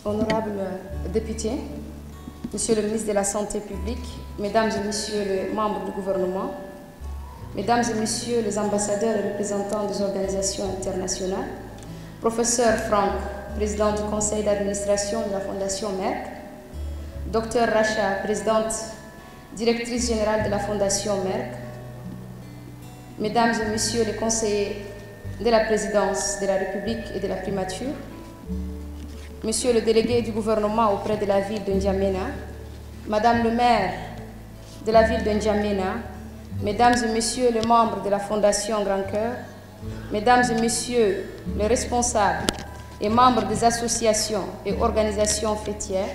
honorables députés, Monsieur le ministre de la Santé publique, Mesdames et Messieurs les membres du gouvernement, Mesdames et Messieurs les ambassadeurs et représentants des organisations internationales, Professeur Franck, président du conseil d'administration de la Fondation Merck, Dr Racha, présidente directrice générale de la Fondation Merck, Mesdames et Messieurs les conseillers de la présidence de la République et de la primature, Monsieur le délégué du gouvernement auprès de la ville de N'Djamena, Madame le maire de la ville de N'Djamena, Mesdames et Messieurs les membres de la Fondation Grand Cœur, Mesdames et Messieurs les responsables et membres des associations et organisations fêtières,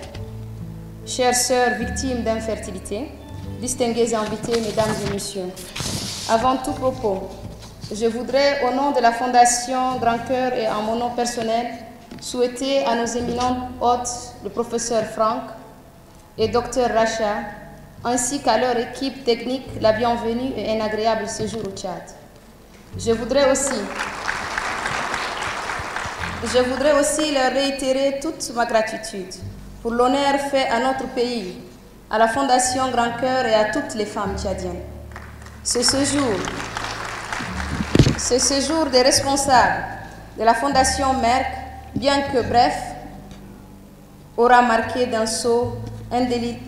chères sœurs victimes d'infertilité, distingués invités, Mesdames et Messieurs, avant tout propos, je voudrais, au nom de la Fondation Grand Cœur et en mon nom personnel, souhaiter à nos éminents hôtes, le professeur Franck et Dr Racha, ainsi qu'à leur équipe technique, la bienvenue et un agréable séjour au Tchad. Je voudrais aussi leur réitérer toute ma gratitude pour l'honneur fait à notre pays, à la Fondation Grand Cœur et à toutes les femmes tchadiennes. Ce séjour des responsables de la Fondation Merck, bien que bref, aura marqué d'un sceau indélébile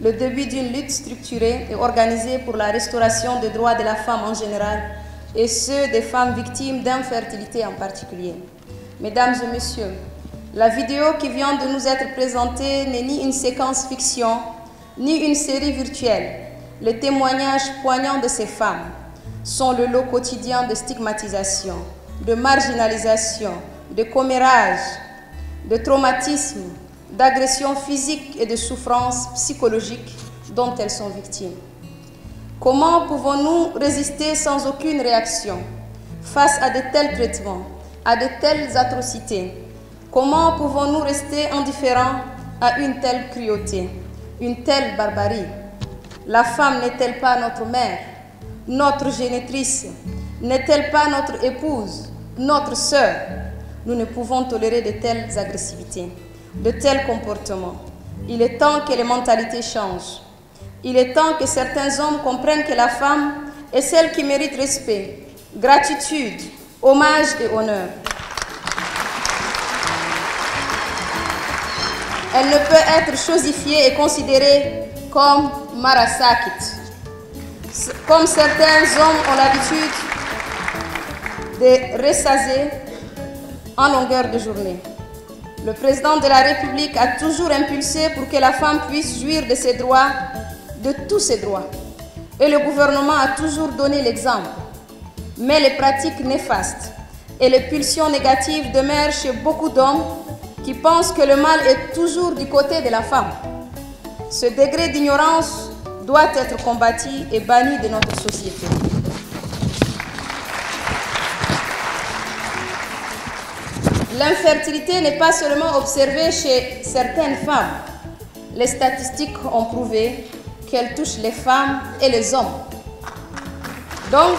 le début d'une lutte structurée et organisée pour la restauration des droits de la femme en général et ceux des femmes victimes d'infertilité en particulier. Mesdames et Messieurs, la vidéo qui vient de nous être présentée n'est ni une séquence fiction, ni une série virtuelle. Les témoignages poignants de ces femmes sont le lot quotidien de stigmatisation, de marginalisation, de commérage, de traumatisme, d'agressions physiques et de souffrances psychologiques dont elles sont victimes. Comment pouvons-nous résister sans aucune réaction face à de tels traitements, à de telles atrocités? Comment pouvons-nous rester indifférents à une telle cruauté, une telle barbarie? La femme n'est-elle pas notre mère, notre génitrice? N'est-elle pas notre épouse, notre sœur? Nous ne pouvons tolérer de telles agressivités, de tels comportements. Il est temps que les mentalités changent. Il est temps que certains hommes comprennent que la femme est celle qui mérite respect, gratitude, hommage et honneur. Elle ne peut être chosifiée et considérée comme marasakit, comme certains hommes ont l'habitude de ressaser en longueur de journée. Le président de la République a toujours impulsé pour que la femme puisse jouir de ses droits, de tous ses droits. Et le gouvernement a toujours donné l'exemple. Mais les pratiques néfastes et les pulsions négatives demeurent chez beaucoup d'hommes qui pensent que le mal est toujours du côté de la femme. Ce degré d'ignorance doit être combattu et banni de notre société. L'infertilité n'est pas seulement observée chez certaines femmes. Les statistiques ont prouvé qu'elle touche les femmes et les hommes. Donc,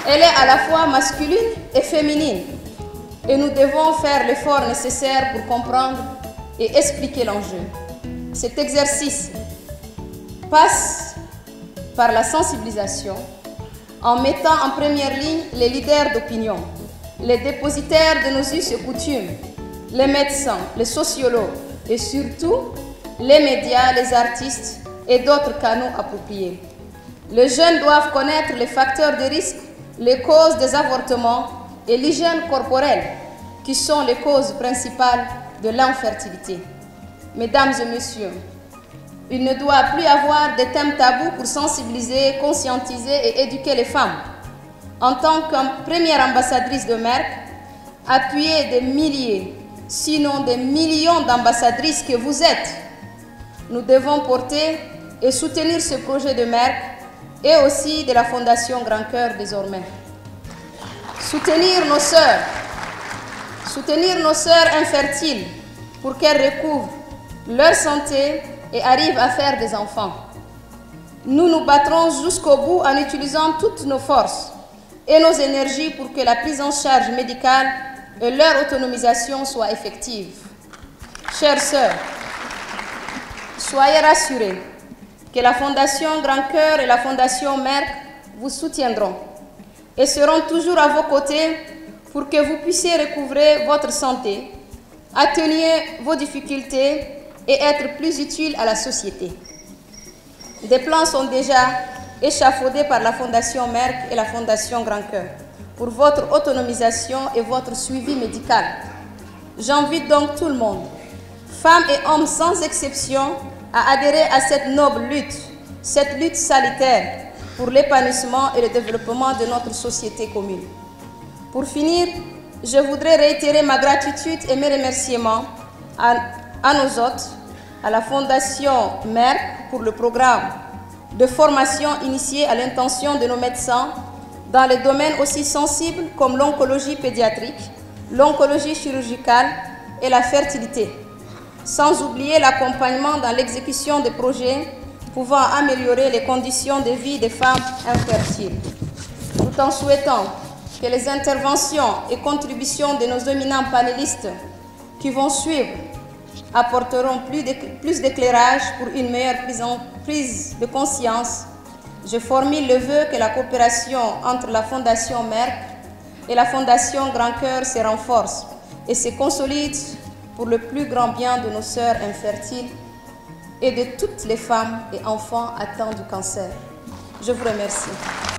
elle est à la fois masculine et féminine. Et nous devons faire l'effort nécessaire pour comprendre et expliquer l'enjeu. Cet exercice passe par la sensibilisation en mettant en première ligne les leaders d'opinion, les dépositaires de nos us et coutumes, les médecins, les sociologues et surtout les médias, les artistes et d'autres canaux appropriés. Les jeunes doivent connaître les facteurs de risque, les causes des avortements et l'hygiène corporelle qui sont les causes principales de l'infertilité. Mesdames et messieurs, il ne doit plus y avoir de thèmes tabous pour sensibiliser, conscientiser et éduquer les femmes. En tant que première ambassadrice de Merck, appuyée des milliers, sinon des millions d'ambassadrices que vous êtes, nous devons porter et soutenir ce projet de Merck et aussi de la Fondation Grand Cœur désormais. Soutenir nos sœurs infertiles pour qu'elles recouvrent leur santé et arrivent à faire des enfants. Nous nous battrons jusqu'au bout en utilisant toutes nos forces et nos énergies pour que la prise en charge médicale et leur autonomisation soit effective. Chères sœurs, soyez rassurées que la Fondation Grand Cœur et la Fondation Merck vous soutiendront et seront toujours à vos côtés pour que vous puissiez recouvrer votre santé, atténuer vos difficultés et être plus utile à la société. Des plans sont déjà échafaudés par la Fondation Merck et la Fondation Grand Cœur pour votre autonomisation et votre suivi médical. J'invite donc tout le monde, femmes et hommes sans exception, à adhérer à cette noble lutte, cette lutte salutaire pour l'épanouissement et le développement de notre société commune. Pour finir, je voudrais réitérer ma gratitude et mes remerciements à nos hôtes, à la Fondation Merck pour le programme de formation initié à l'intention de nos médecins dans les domaines aussi sensibles comme l'oncologie pédiatrique, l'oncologie chirurgicale et la fertilité, sans oublier l'accompagnement dans l'exécution des projets pouvant améliorer les conditions de vie des femmes infertiles, tout en souhaitant que les interventions et contributions de nos éminents panélistes qui vont suivre apporteront plus d'éclairage pour une meilleure prise de conscience. Je formule le vœu que la coopération entre la Fondation Merck et la Fondation Grand Cœur se renforce et se consolide pour le plus grand bien de nos sœurs infertiles et de toutes les femmes et enfants atteints du cancer. Je vous remercie.